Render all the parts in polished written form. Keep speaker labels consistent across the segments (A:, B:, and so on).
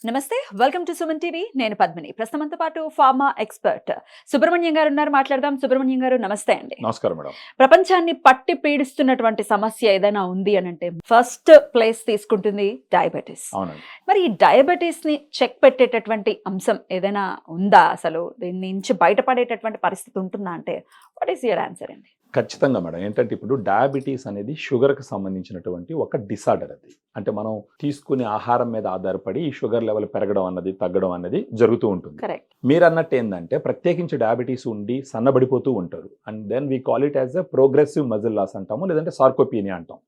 A: నమస్తే, welcome to Suman TV. నేను పద్మిని. ప్రస్తుతంతో పాటు ఫార్మా ఎక్స్పర్ట్ సుబ్రహ్మణ్యం గారు ఉన్నారు. మాట్లాడదాం. సుబ్రహ్మణ్యం గారు నమస్తే అండి.
B: నమస్కారం మేడం.
A: ప్రపంచాన్ని పట్టి పీడిస్తున్నటువంటి సమస్య ఏదైనా ఉంది అని అంటే ఫస్ట్ ప్లేస్ తీసుకుంటుంది డయాబెటీస్.
B: అవునండి.
A: మరి ఈ డయాబెటీస్ ని చెక్ పెట్టేటటువంటి అంశం ఏదైనా ఉందా? అసలు దీని నుంచి బయటపడేటటువంటి పరిస్థితి ఉంటుందా అంటే వాట్ ఈస్ యువర్ ఆన్సర్ అండి?
B: ఖచ్చితంగా మేడం. ఏంటంటే ఇప్పుడు డయాబెటీస్ అనేది షుగర్కి సంబంధించినటువంటి ఒక డిసార్డర్. అది అంటే మనం తీసుకునే ఆహారం మీద ఆధారపడి ఈ షుగర్ లెవెల్ పెరగడం అన్నది తగ్గడం అన్నది జరుగుతూ ఉంటుంది.
A: కరెక్ట్.
B: మీరు అన్నట్టు ఏంటంటే ప్రత్యేకించి డయాబెటీస్ ఉండి సన్నబడిపోతూ ఉంటారు. And then we call it as a progressive muscle loss అంటాము, లేదంటే సార్కోపీనియా అంటాం.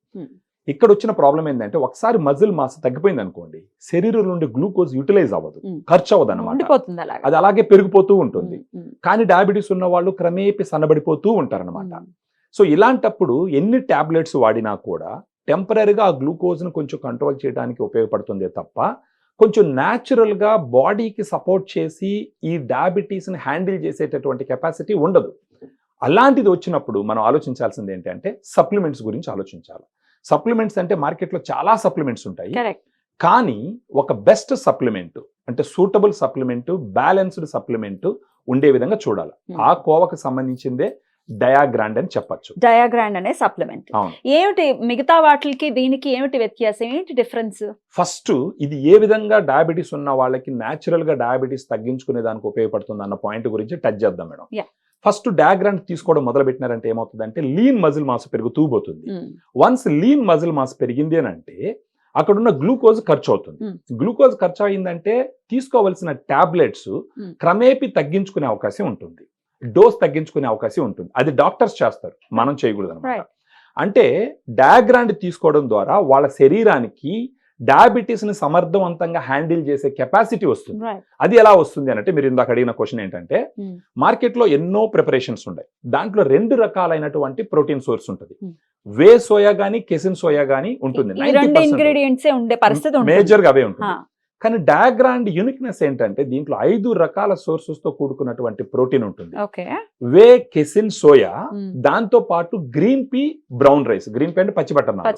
B: ఇక్కడ వచ్చిన ప్రాబ్లం ఏంటంటే ఒకసారి మజిల్ మాస్ తగ్గిపోయింది అనుకోండి, శరీరం నుండి గ్లూకోజ్ యూటిలైజ్ అవ్వదు, ఖర్చు అవ్వదు అనమాట. అది అలాగే పెరిగిపోతూ ఉంటుంది. కానీ డయాబెటీస్ ఉన్న వాళ్ళు క్రమేపీ సన్నబడిపోతూ ఉంటారనమాట. సో ఇలాంటప్పుడు ఎన్ని టాబ్లెట్స్ వాడినా కూడా టెంపరీగా ఆ గ్లూకోజ్ను కొంచెం కంట్రోల్ చేయడానికి ఉపయోగపడుతుంది తప్ప కొంచెం న్యాచురల్గా బాడీకి సపోర్ట్ చేసి ఈ డయాబెటీస్ని హ్యాండిల్ చేసేటటువంటి కెపాసిటీ ఉండదు. అలాంటిది వచ్చినప్పుడు మనం ఆలోచించాల్సింది ఏంటంటే సప్లిమెంట్స్ గురించి ఆలోచించాలి. సప్లిమెంట్స్ అంటే మార్కెట్లో చాలా సప్లిమెంట్స్ ఉంటాయి, కానీ ఒక బెస్ట్ సప్లిమెంట్ అంటే సూటబుల్ సప్లిమెంట్, బ్యాలెన్స్డ్ సప్లిమెంట్ ఉండే విధంగా చూడాలి. ఆ కోవకు సంబంధించిందే డయాగ్రాండ్ అని చెప్పచ్చు.
A: డయాగ్రాండ్ అనే సప్లిమెంట్ ఏమిటి? మిగతా వాటికి దీనికి ఏమిటి వ్యత్యాసం, ఏంటి డిఫరెన్స్?
B: ఫస్ట్ ఇది ఏ విధంగా డయాబెటీస్ ఉన్న వాళ్ళకి న్యాచురల్ గా డయాబెటీస్ తగ్గించుకునే దానికి ఉపయోగపడుతుంది అన్న పాయింట్ గురించి టచ్ చేద్దాం మేడం. ఫస్ట్ డయాగ్రాండ్ తీసుకోవడం మొదలు పెట్టినారంటే ఏమవుతుందంటే లీన్ మజిల్ మాస్ పెరుగుతూ పోతుంది. వన్స్ లీన్ మజిల్ మాస్ పెరిగింది అని అంటే అక్కడున్న గ్లూకోజ్ ఖర్చు అవుతుంది. గ్లూకోజ్ ఖర్చు అయిందంటే తీసుకోవాల్సిన టాబ్లెట్స్ క్రమేపీ తగ్గించుకునే అవకాశం ఉంటుంది, డోస్ తగ్గించుకునే అవకాశం ఉంటుంది. అది డాక్టర్స్ చేస్తారు, మనం చేయకూడదు అనమాట. అంటే డయాగ్రాండ్ తీసుకోవడం ద్వారా వాళ్ళ శరీరానికి డయాబెటీస్ ని సమర్థవంతంగా హ్యాండిల్ చేసే కెపాసిటీ వస్తుంది. అది ఎలా వస్తుంది అంటే మీరు ఇందాక అడిగిన క్వశ్చన్ ఏంటంటే మార్కెట్ లో ఎన్నో ప్రిపరేషన్స్ ఉన్నాయి. దాంట్లో 2 రకాలైనటువంటి ప్రోటీన్ సోర్స్ ఉంటుంది. వే సోయా గానీ కెసిన్ సోయా గానీ ఉంటుంది. మేజర్ గా అవే ఉంటుంది. కానీ డయాగ్రాండ్ యూనిక్నెస్ ఏంటంటే దీంట్లో 5 రకాల సోర్సెస్ తో కూడుకున్నటువంటి ప్రోటీన్ ఉంటుంది. వే, కెసిన్, సోయా, దాంతో పాటు green P, brown rice. Green P అంటే పచ్చిబట్టన.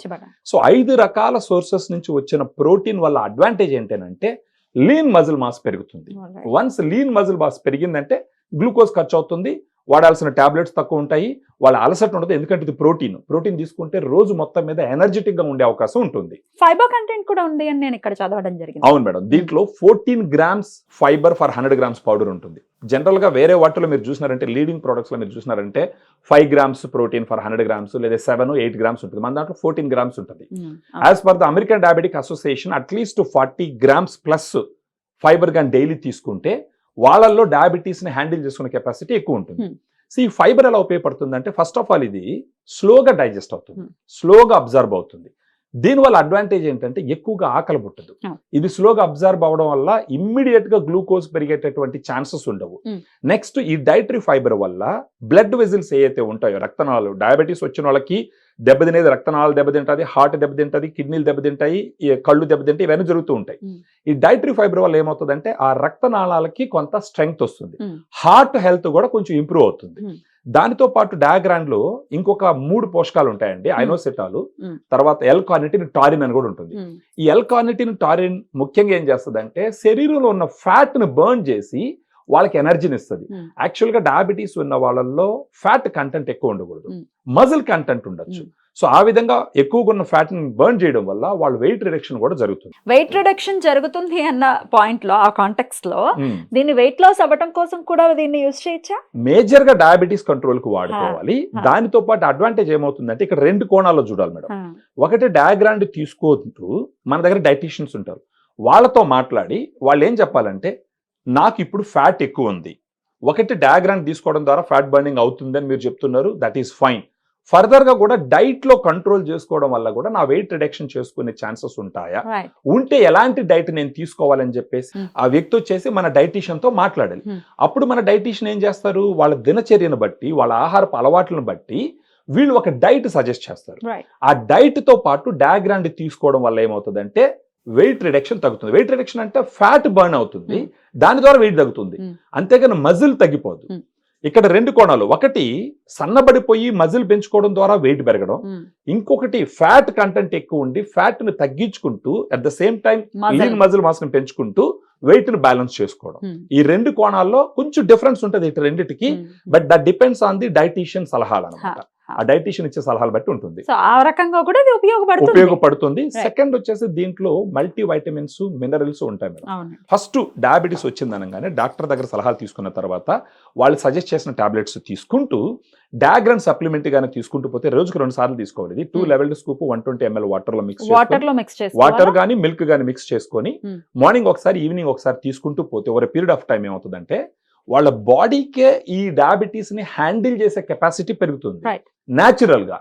B: సో 5 రకాల సోర్సెస్ నుంచి వచ్చిన ప్రోటీన్ వల్ల అడ్వాంటేజ్ ఏంటంటే లీన్ మజిల్ మాస్ పెరుగుతుంది. వన్స్ లీన్ మజిల్ మాస్ పెరిగిందంటే గ్లూకోజ్ ఖర్చు అవుతుంది, వాడాల్సిన టాబ్లెట్స్ తక్కువ ఉంటాయి, వాళ్ళ అలసట ఉండదు. ఎందుకంటే ఇది ప్రోటీన్ తీసుకుంటే రోజు మొత్తం మీద ఎనర్జెటిక్ గా ఉండే అవకాశం ఉంటుంది.
A: ఫైబర్ కంటెంట్ కూడా ఉంది అని నేను ఇక్కడ చదవడం జరిగింది.
B: అవును మేడం. దీంట్లో 14 grams fibre for 100 grams powder ఉంటుంది. జనరల్ గా వేరే వాటిలో మీరు చూసినారంటే లీడింగ్ ప్రొడక్ట్స్ లో మీరు చూసినారంటే 5 grams ప్రోటీన్ ఫర్ 100 grams లేదా 7-8 grams ఉంటుంది. మన దాంట్లో 14 grams ఉంటుంది. As per the American diabetic association at least 40 grams plus fibre గాని డైలీ తీసుకుంటే వాళ్ళల్లో డయాబెటీస్ ని హ్యాండిల్ చేసుకునే కెపాసిటీ ఎక్కువ ఉంటుంది. సో ఈ ఫైబర్ ఎలా ఉపయోగపడుతుంది అంటే ఫస్ట్ ఆఫ్ ఆల్ ఇది స్లోగా డైజెస్ట్ అవుతుంది, స్లోగా అబ్జర్వ్ అవుతుంది. దీనివల్ల అడ్వాంటేజ్ ఏంటంటే ఎక్కువగా ఆకలి పుట్టదు. ఇది స్లోగా అబ్జర్వ్ అవడం వల్ల ఇమ్మీడియట్ గా గ్లూకోజ్ పెరిగేటటువంటి ఛాన్సెస్ ఉండవు. నెక్స్ట్ ఈ డైటరీ ఫైబర్ వల్ల బ్లడ్ వెజిల్స్ ఏవైతే ఉంటాయో, రక్తనాళాలు, డయాబెటీస్ వచ్చిన వాళ్ళకి దెబ్బతినేది రక్తనాళాలు దెబ్బతింటది, హార్ట్ దెబ్బతింటది, కిడ్నీలు దెబ్బతింటాయి, కళ్ళు దెబ్బతింటాయి, ఇవన్నీ జరుగుతూ ఉంటాయి. ఈ డైటరీ ఫైబర్ వల్ల ఏమవుతుందంటే ఆ రక్తనాళాలకి కొంత స్ట్రెంగ్త్ వస్తుంది, హార్ట్ హెల్త్ కూడా కొంచెం ఇంప్రూవ్ అవుతుంది. దానితో పాటు డయాగ్రాండ్ లో ఇంకొక 3 పోషకాలు ఉంటాయండి. ఐనోసిటాలు, తర్వాత L-కార్నిటిన్, టారిన్ అని కూడా ఉంటుంది. ఈ L-కార్నిటిన్, టారిన్ ముఖ్యంగా ఏం చేస్తుంది అంటే శరీరంలో ఉన్న ఫ్యాట్ ని బర్న్ చేసి వాళ్ళకి ఎనర్జీని ఇస్తుంది. యాక్చువల్ గా డయాబెటీస్ ఉన్న వాళ్ళల్లో ఫ్యాట్ కంటెంట్ ఎక్కువ ఉండకూడదు, మజిల్ కంటెంట్ ఉండొచ్చు. సో ఆ విధంగా ఎక్కువగా ఉన్న ఫ్యాట్ ని బర్న్ చేయడం వల్ల వాళ్ళు వెయిట్ రిడక్షన్ కూడా జరుగుతుంది.
A: వెయిట్ రిడక్షన్ జరుగుతుంది అన్న పాయింట్ లో, ఆ కాంటెక్స్ట్ లో దీన్ని వెయిట్ లాస్ అవ్వడం కోసం కూడా దీన్ని యూజ్ చేయొచ్చా?
B: మేజర్ గా డయాబెటీస్ కంట్రోల్ కు వాడుకోవాలి. దానితో పాటు అడ్వాంటేజ్ ఏమవుతుందంటే ఇక్కడ 2 కోణాల్లో చూడాలి మేడం. ఒకటి డయాగ్రాండ్ తీసుకుంటూ మన దగ్గర డైటీషియన్స్ ఉంటారు, వాళ్ళతో మాట్లాడి వాళ్ళు ఏం చెప్పాలంటే నాకు ఇప్పుడు ఫ్యాట్ ఎక్కువ ఉంది, ఒకటి డయాగ్రాండ్ తీసుకోవడం ద్వారా ఫ్యాట్ బర్నింగ్ అవుతుందని మీరు చెప్తున్నారు, దట్ ఈస్ ఫైన్. ఫర్దర్ గా కూడా డైట్ లో కంట్రోల్ చేసుకోవడం వల్ల కూడా నా వెయిట్ రిడక్షన్ చేసుకునే ఛాన్సెస్ ఉంటాయా, ఉంటే ఎలాంటి డైట్ నేను తీసుకోవాలని చెప్పేసి ఆ వ్యక్తి వచ్చేసి మన డైటీషియన్ తో మాట్లాడాలి. అప్పుడు మన డైటీషియన్ ఏం చేస్తారు, వాళ్ళ దినచర్యను బట్టి, వాళ్ళ ఆహారపు అలవాట్లను బట్టి వీళ్ళు ఒక డైట్ సజెస్ట్ చేస్తారు. ఆ డైట్ తో పాటు డయాగ్రాండ్ తీసుకోవడం వల్ల ఏమవుతుందంటే వెయిట్ రిడక్షన్ తగ్గుతుంది. వెయిట్ రిడక్షన్ అంటే ఫ్యాట్ బర్న్ అవుతుంది, దాని ద్వారా వెయిట్ తగ్గుతుంది, అంతేగాని మజిల్ తగ్గిపోదు. ఇక్కడ రెండు కోణాలు, ఒకటి సన్నబడిపోయి మజిల్ పెంచుకోవడం ద్వారా వెయిట్ పెరగడం, ఇంకొకటి ఫ్యాట్ కంటెంట్ ఎక్కువ ఉండి ఫ్యాట్ ని తగ్గించుకుంటూ at the same time lean muscle mass ని పెంచుకుంటూ వెయిట్ ని బ్యాలెన్స్ చేసుకోవడం. ఈ రెండు కోణాల్లో కొంచెం డిఫరెన్స్ ఉంటుంది ఇటు రెండిటికి, but that depends on the dietician సలహాలు అనమాట. ఆ డైటీషియన్ ఇచ్చే సలహాలు బట్టి ఉంటుంది.
A: సో ఆ రకంగా కూడా ఇది
B: ఉపయోగపడుతుంది. సెకండ్ వచ్చేసి దీంట్లో మల్టీ వైటమిన్స్, మినరల్స్ ఉంటాయి మేడం. ఫస్ట్ డయాబెటీస్ వచ్చింది అనగానే డాక్టర్ దగ్గర సలహాలు తీసుకున్న తర్వాత వాళ్ళు సజెస్ట్ చేసిన టాబ్లెట్స్ తీసుకుంటూ డయాగ్రామ్ సప్లిమెంట్ గానీ తీసుకుంటూ పోతే రోజుకు 2 సార్లు తీసుకోవాలి. ఇది 2 లెవెల్ స్కూప్ 120 ml వాటర్ లో మిక్స్ వాటర్ గానీ మిల్క్ గానీ మిక్స్ చేసుకొని మార్నింగ్ ఒకసారి ఈవినింగ్ ఒకసారి తీసుకుంటూ పోతే ఓవర్ పీరియడ్ ఆఫ్ టైం ఏమవుతుందంటే వాళ్ళ బాడీకే ఈ డయాబెటీస్ ని హ్యాండిల్ చేసే కెపాసిటీ పెరుగుతుంది న్యాచురల్ గా.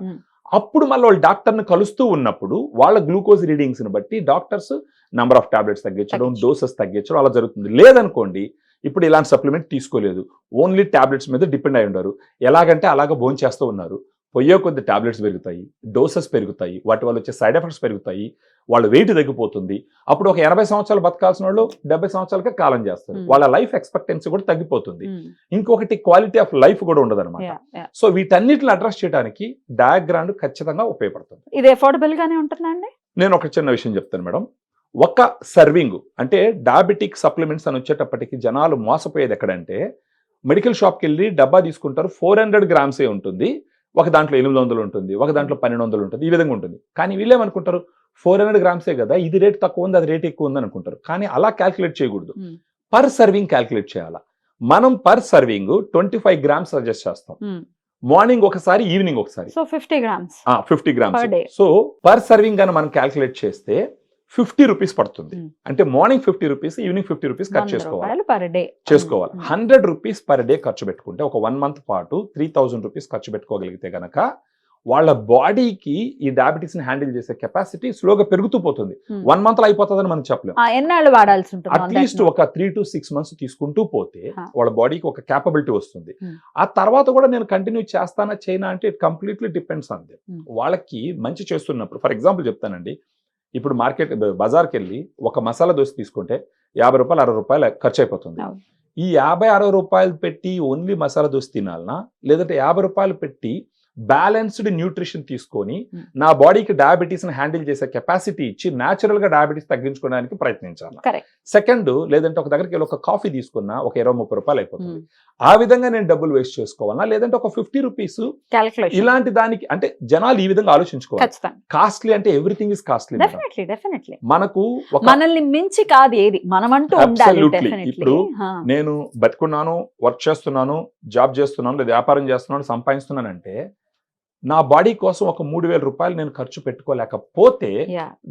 B: అప్పుడు మళ్ళీ వాళ్ళు డాక్టర్ ని కలుస్తూ ఉన్నప్పుడు వాళ్ళ గ్లూకోజ్ రీడింగ్స్ ని బట్టి డాక్టర్స్ నంబర్ ఆఫ్ టాబ్లెట్స్ తగ్గించడం, డోసెస్ తగ్గించడం అలా జరుగుతుంది. లేదనుకోండి ఇప్పుడు ఇలాంటి సప్లిమెంట్ తీసుకోలేదు, ఓన్లీ టాబ్లెట్స్ మీద డిపెండ్ అయి ఉన్నారు, ఎలాగంటే అలాగ భోజనం చేస్తూ ఉన్నారు, పొయ్యే కొద్ది టాబ్లెట్స్ పెరుగుతాయి, డోసెస్ పెరుగుతాయి, వాటి వల్ల వచ్చే సైడ్ ఎఫెక్ట్స్ పెరుగుతాయి, వాళ్ళ వెయిట్ తగ్గిపోతుంది. అప్పుడు ఒక 80 సంవత్సరాలు బతకాల్సిన వాళ్ళు 70 సంవత్సరాలకే కాలం చేస్తారు, వాళ్ళ లైఫ్ ఎక్స్పెక్టెన్సీ కూడా తగ్గిపోతుంది. ఇంకొకటి క్వాలిటీ ఆఫ్ లైఫ్ కూడా ఉండదు అనమాట. సో వీటన్నిటిని అడ్రస్ చేయడానికి డయాగ్రామ్ ఖచ్చితంగా ఉపయోగపడుతుంది.
A: ఇది అఫోర్డబుల్ గానే ఉంటుందండి.
B: నేను ఒక చిన్న విషయం చెప్తాను మేడం. ఒక సర్వింగ్ అంటే డయాబెటిక్ సప్లిమెంట్స్ అని వచ్చేటప్పటికి జనాలు మోసపోయేది ఎక్కడంటే మెడికల్ షాప్కి వెళ్ళి డబ్బా తీసుకుంటారు, 400 grams ఉంటుంది, ఒక దాంట్లో 800 ఉంటుంది, ఒక దాంట్లో 1200 ఉంటుంది, ఈ విధంగా ఉంటుంది. కానీ వీళ్ళేమనుకుంటారు 400 grams కదా, ఇది రేట్ తక్కువ ఉంది అది రేట్ ఎక్కువ ఉంది అనుకుంటారు. కానీ అలా క్యాల్కులేట్ చేయకూడదు, పర్ సర్వింగ్ క్యాల్కులేట్ చేయాలా. మనం పర్ సర్వింగ్ 25 grams సజెస్ట్ చేస్తాం, మార్నింగ్ ఒకసారి ఈవినింగ్ ఒకసారి.
A: So 50 grams.
B: 50 grams. So per serving గాని మనం క్యాల్కులేట్ చేస్తే 50 రూపీస్ పడుతుంది. అంటే మార్నింగ్ 50 రూపీస్, ఈవినింగ్ 50 రూపీస్ ఖర్చు చేసుకోవాలి. 100 రూపీస్ పర్ డే ఖర్చు పెట్టుకుంటే ఒక 1 month పాటు 3000 రూపీస్ ఖర్చు పెట్టుకోగలిగితే గనక వాళ్ళ బాడీకి ఈ డయాబెటీస్ ని హ్యాండిల్ చేసే కెపాసిటీ స్లోగా పెరుగుతూ పోతుంది. 1 month లో అయిపోతుందని మనం చెప్పలేము,
A: ఎన్నాళ్ళు వాడాల్సి ఉంటుంది.
B: అట్లీస్ట్ ఒక 3 to 6 months తీసుకుంటూ పోతే వాళ్ళ బాడీకి ఒక క్యాపబిలిటీ వస్తుంది. ఆ తర్వాత కూడా నేను కంటిన్యూ చేస్తానా చేయనా అంటే it completely depends on them. వాళ్ళకి మంచి చేస్తున్నప్పుడు ఫర్ ఎగ్జాంపుల్ చెప్తానండి, ఇప్పుడు మార్కెట్ బజార్కి వెళ్ళి ఒక మసాలా దోశ తీసుకుంటే 50 రూపాయలు 60 రూపాయలు ఖర్చు అయిపోతుంది. ఈ 50-60 రూపాయలు పెట్టి ఓన్లీ మసాలా దోశ తినాలనా, లేదంటే 50 రూపాయలు పెట్టి బ్యాలెన్స్డ్ న్యూట్రిషన్ తీసుకొని నా బాడీకి డయాబెటీస్ ని హ్యాండిల్ చేసే కెపాసిటీ ఇచ్చి న్యాచురల్ గా డయాబెటీస్ తగ్గించుకోవడానికి ప్రయత్నించాలి. సెకండ్, లేదంటే ఒక దగ్గరికి వెళ్ళి ఒక కాఫీ తీసుకున్నా ఒక 20-30 రూపాయలు అయిపోతుంది, ఆ విధంగా నేను డబ్బులు వేస్ట్ చేసుకోవాలా, లేదంటే ఒక 50 రూపీస్ ఇలాంటి దానికి. అంటే జనాలు ఈ విధంగా ఆలోచించుకోవాలి. కాస్ట్లీ అంటే ఎవ్రీథింగ్ ఇస్ కాస్ట్లీ. మనకు
A: మనల్ని మించి కాదు ఏది, మనమంటూ ఉండాలి.
B: ఇప్పుడు నేను బతుకున్నాను, వర్క్ చేస్తున్నాను, జాబ్ చేస్తున్నాను, లేదా వ్యాపారం చేస్తున్నాను, సంపాదిస్తున్నానంటే నా బాడీ కోసం ఒక 3000 రూపాయలు నేను ఖర్చు పెట్టుకోలేకపోతే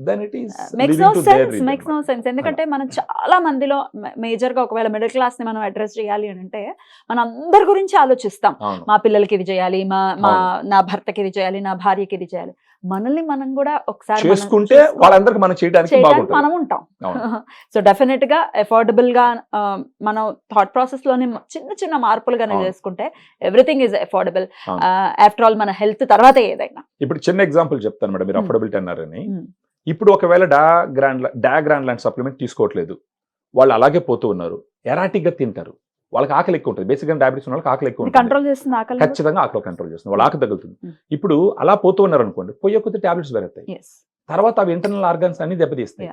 B: then it is
A: makes no sense. ఎందుకంటే మనం చాలా మందిలో మేజర్ గా ఒకవేళ మిడిల్ క్లాస్ ని మనం అడ్రస్ చేయాలి అని అంటే మన అందరి గురించి ఆలోచిస్తాం. మా పిల్లలకి ఇది చేయాలి, నా భర్తకి ఇది చేయాలి, నా భార్యకి ఇది చేయాలి. మనల్ని మనం కూడా ఒకసారి
B: చేసుకుంటే వాళ్ళందరికీ మనం చేయడానికి
A: మనం ఉంటాం. సో డెఫినెట్ గా అఫోర్డబుల్ గా మనం థాట్ ప్రాసెస్ లోనే చిన్న చిన్న మార్పులుగానే చేసుకుంటే everything is affordable. After all మన హెల్త్ తర్వాత ఏదైనా.
B: ఇప్పుడు చిన్న ఎగ్జాంపుల్ చెప్తాను మేడం, మీరు అఫోర్డబిలిటీ అన్నారని. ఇప్పుడు ఒకవేళ డయాగ్రామ్ లాంటి సప్లిమెంట్ తీసుకోవట్లేదు, వాళ్ళు అలాగే పోతూ ఉన్నారు, ఎరాటిక్ గా తింటారు, వాళ్ళకి ఆకలి ఎక్కువ ఉంటుంది. బేసిక్ గా డయాబెటీస్ ఉన్న వాళ్ళకి ఆకలి ఎక్కువ ఉంటుంది, ఖచ్చితంగా ఆకలి కంట్రోల్ చేస్తుంది, వాళ్ళ ఆకలి తగ్గుతుంది. ఇప్పుడు అలా పోతూ ఉన్నారు అనుకోండి, పోయే కొద్ది టాబ్లెట్స్ పెరుగుతాయి, తర్వాత అవి ఇంటర్నల్ ఆర్గన్స్ అన్ని దెబ్బతీస్తాయి.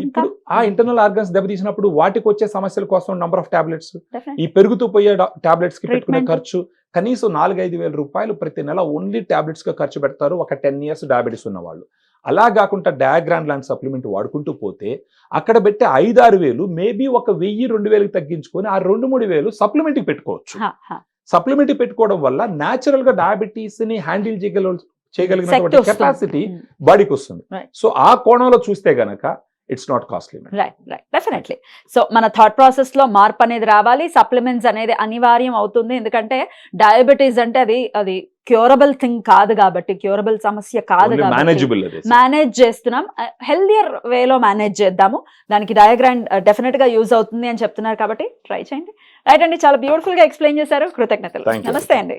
B: ఇప్పుడు ఆ ఇంటర్నల్ ఆర్గన్స్ దెబ్బతీసినప్పుడు వాటికి వచ్చే సమస్యల కోసం నంబర్ ఆఫ్ టాబ్లెట్స్, ఈ పెరుగుతూ పోయే టాబ్లెట్స్ కి పెట్టుకునే ఖర్చు కనీసం 4-5 వేల రూపాయలు ప్రతి నెల ఓన్లీ టాబ్లెట్స్ గా ఖర్చు పెడతారు ఒక 10 years డయాబెటీస్ ఉన్న వాళ్ళు. అలా కాకుండా డయాగ్రామ్ లాంటి సప్లిమెంట్ వాడుకుంటూ పోతే అక్కడ పెట్టే 5-6 వేలు మేబీ ఒక 1000-2000 తగ్గించుకొని ఆ 2-3 వేలు సప్లిమెంట్ కి పెట్టుకోవచ్చు. సప్లిమెంట్ పెట్టుకోవడం వల్ల న్యాచురల్ గా డయాబెటీస్ ని హ్యాండిల్ చేయగలిగినటువంటి కెపాసిటీ బాడీకి వస్తుంది. సో ఆ కోణంలో చూస్తే గనక it's not costly.
A: Right, definitely. So మన థాట్ ప్రాసెస్ లో మార్పు అనేది రావాలి, సప్లిమెంట్స్ అనేది అనివార్యం అవుతుంది. ఎందుకంటే డయాబెటీస్ అంటే అది క్యూరబుల్ థింగ్ కాదు కాబట్టి, క్యూరబుల్ సమస్య కాదు కాబట్టి మేనేజ్ చేస్తున్నాం. హెల్దియర్ వేలో మేనేజ్ చేద్దాము, దానికి డయాగ్రామ్ డెఫినెట్ గా యూజ్ అవుతుంది అని చెప్తున్నారు కాబట్టి ట్రై చేయండి. రైట్ అండి, చాలా బ్యూటిఫుల్ గా ఎక్స్ప్లెయిన్ చేశారు, కృతజ్ఞతలు.
B: నమస్తే అండి.